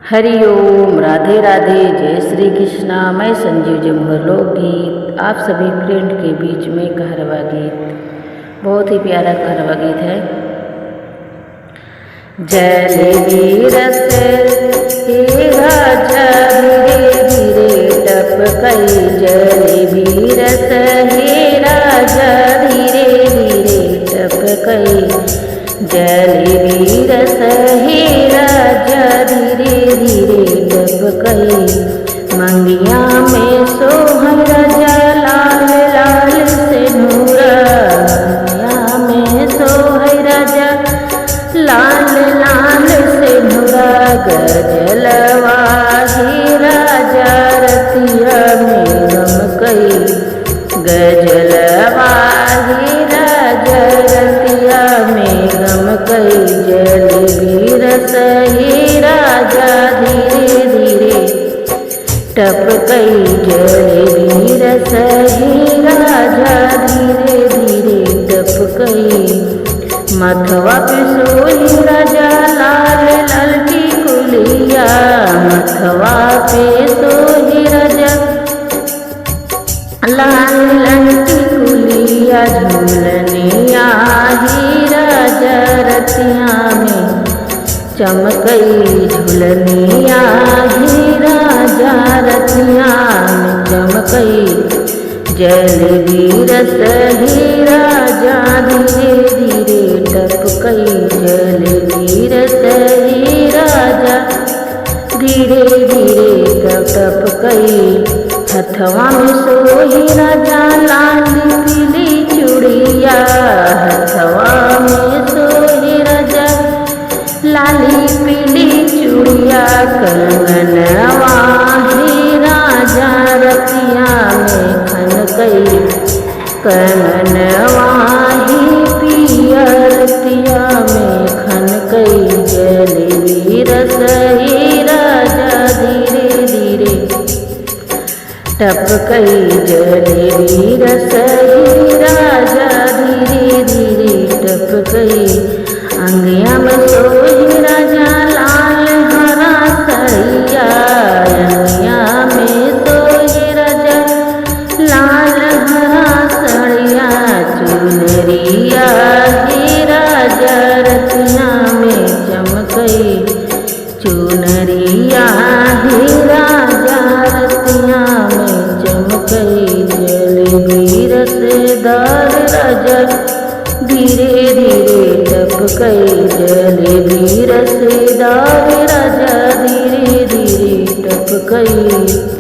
हरिओम, राधे राधे, जय श्री कृष्णा। मैं संजीव जमुहर लोकगीत आप सभी फ्रेंड के बीच में कहरवा गीत, बहुत ही प्यारा कहरवा गीत है। जलेबी रस हे राजा धीरे धीरे टपकई, जलेबी रस हे राजा धीरे धीरे टपकई, जलेबी रस हे राजा धीरे धीरे टपकई। मंगिया में सोहर राजा लाल लाल से नूरा, मंगिया में सोहर राजा लाल लाल से नूरा। गजलवा हे राजा रतिया में गमकई, गजलवा हे राजा रतिया में गमकई। जलेबी रस हे राजा धीरे धीरे टपकई, जलेबी रस हे राजा धीरे धीरे टपकई। मथवा पे सोई राजा लाल लाल टिकुलिया, मथवा पे सोई राजा लाल लाल टिकुलिया। झूलनिया ही राजा रतिया में चमकई, झूलनिया ही राजा रतिया में चमकई। जलेबी रस ही राजा धीरे धीरे टपकई, जलेबी रस ही राजा धीरे धीरे टपकई। हथवा में सोई राजा लाल पीली चूड़िया, हथवा में सोई राजा लाली पीली चूड़िया। कंगनवा हे राजा रतिया में खनकई, कंगनवा ही पिया रतिया में खनकई। जलेबी रस हे राजा धीरे धीरे टपकई, जलेबी रस हे राजा धीरे धीरे टपकई। अंगिया में सोई राजा लाल हरा सड़िया, अंगिया में सोई राजा लाल हरा सड़िया। चुनरिया हे राजा रतिया में चमकई, चुनरिया हे राजा रतिया में चमकई। जलेबी रसदार राजा धीरे धीरे टपकई, जलेबी रसदार राजा धीरे धीरे टपकई।